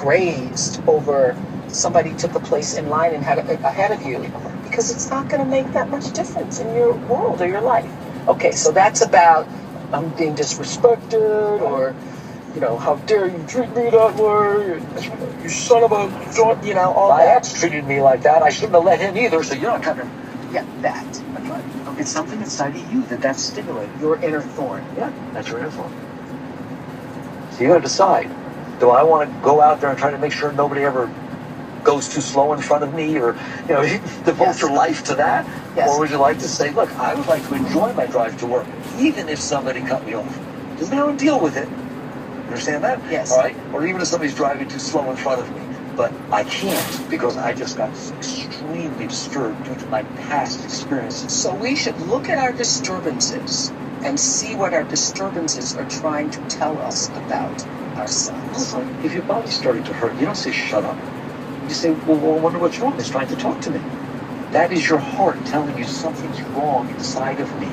crazed over somebody took a place in line and had ahead of you, because it's not going to make that much difference in your world or your life. Okay, so that's about I'm being disrespected, or how dare you treat me that way? You son of a, all My that. ex treated me like that. I shouldn't have let him either. So you're not coming. Yeah, that. That's right. It's something inside of you that's stimulated. Your inner thorn. Yeah, that's your inner thorn. So you got to decide: do I want to go out there and try to make sure nobody ever goes too slow in front of me, or devote your life to that? Yes. Or would you like to say, look, I would like to enjoy my drive to work, even if somebody cut me off? Just don't deal with it. Understand that? Yes. All right? Or even if somebody's driving too slow in front of me. But I can't, because I just got extremely disturbed due to my past experiences. So we should look at our disturbances and see what our disturbances are trying to tell us about ourselves. If your body's starting to hurt, you don't say, shut up. You say, well, I wonder what's wrong. It's trying to talk to me. That is your heart telling you something's wrong inside of me.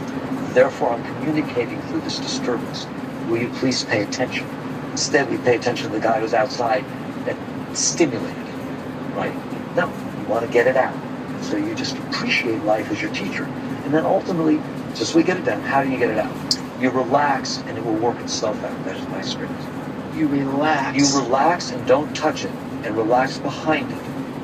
Therefore, I'm communicating through this disturbance. Will you please pay attention? Instead, we pay attention to the guy who's outside that stimulated it, right? No, you want to get it out. So you just appreciate life as your teacher. And then ultimately, just we get it done. How do you get it out? You relax, and it will work itself out. That is my experience. You relax. You relax and don't touch it, and relax behind it,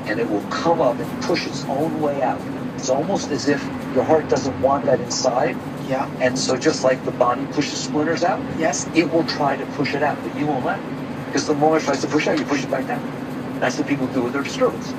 and it will come up and push its own way out. It's almost as if your heart doesn't want that inside. Yeah. And so just like the body pushes splinters out, yes, it will try to push it out, but you won't let it. Because the moment it tries to push out, you push it back down. That's what people do with their disturbance,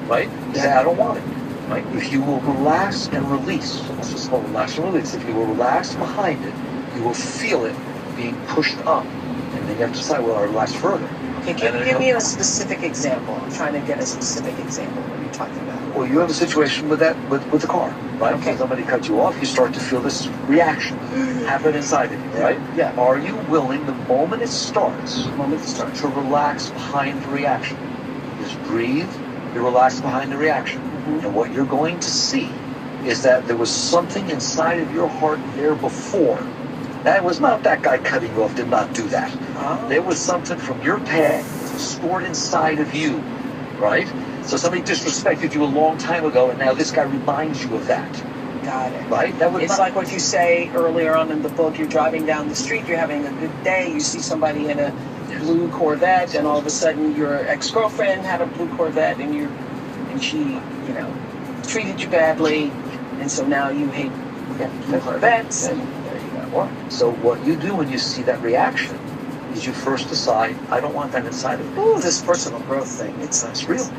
right? You say, I don't want it, right? If you will relax and release, let's just call it relax and release. If you will relax behind it, you will feel it being pushed up. And then you have to decide, well, I relax further. Okay, give me a specific example. I'm trying to get a specific example. What are you talking about? Well, you have a situation with that, with the car, right? Okay. If somebody cuts you off, you start to feel this reaction happen inside of you, right? Yeah. Are you willing, the moment it starts, to relax behind the reaction? Just breathe, you relax behind the reaction. And what you're going to see is that there was something inside of your heart there before. That was not that guy cutting you off, did not do that. There was something from your past stored inside of you, right? So somebody disrespected you a long time ago, and now this guy reminds you of that. Got it. Right? It's like what you say earlier on in the book. You're driving down the street, you're having a good day, you see somebody in a blue Corvette, and all of a sudden your ex-girlfriend had a blue Corvette, and she, treated you badly, and so now you hate the Corvettes, and there you go. So what you do when you see that reaction is you first decide, I don't want that inside of me. Ooh, this personal growth thing, it's real.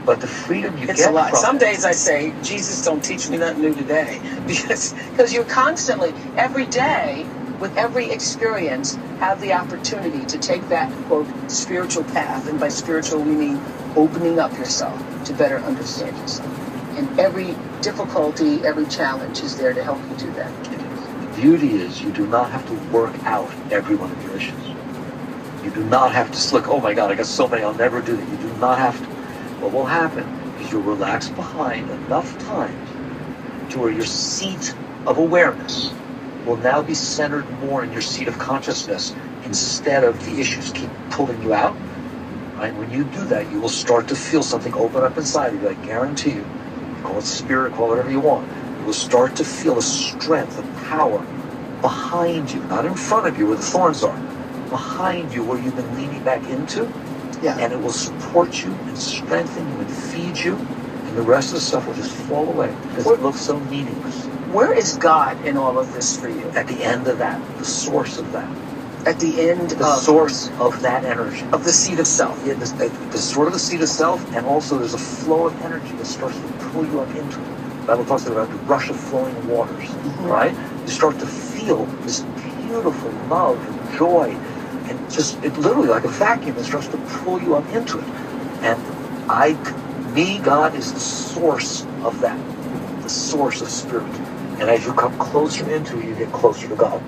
But the freedom you get a lot. from Some days I say, Jesus, don't teach me nothing new today. Because you're constantly, every day, with every experience, have the opportunity to take that, quote, spiritual path. And by spiritual, we mean opening up yourself to better understand yourself. And every difficulty, every challenge is there to help you do that. The beauty is you do not have to work out every one of your issues. You do not have to look, oh my God, I got so many, I'll never do that. You do not have to. What will happen is you'll relax behind enough times to where your seat of awareness will now be centered more in your seat of consciousness instead of the issues keep pulling you out. Right? When you do that, you will start to feel something open up inside of you. I guarantee you, call it spirit, call it whatever you want. You will start to feel a strength, a power behind you, not in front of you where the thorns are, behind you where you've been leaning back into. Yeah. And it will support you and strengthen you and feed you, and the rest of the stuff will just fall away because it looks so meaningless. Where is God in all of this for you? At the end of that, the source of that. At the end the source of that energy. Of the seed of self. Yeah, the sort of the seed of self, and also there's a flow of energy that starts to pull you up into it. The Bible talks about the rush of flowing waters, right? You start to feel this beautiful love and joy. And just, it literally, like a vacuum, it starts to pull you up into it. And God is the source of that, the source of spirit. And as you come closer into it, you get closer to God.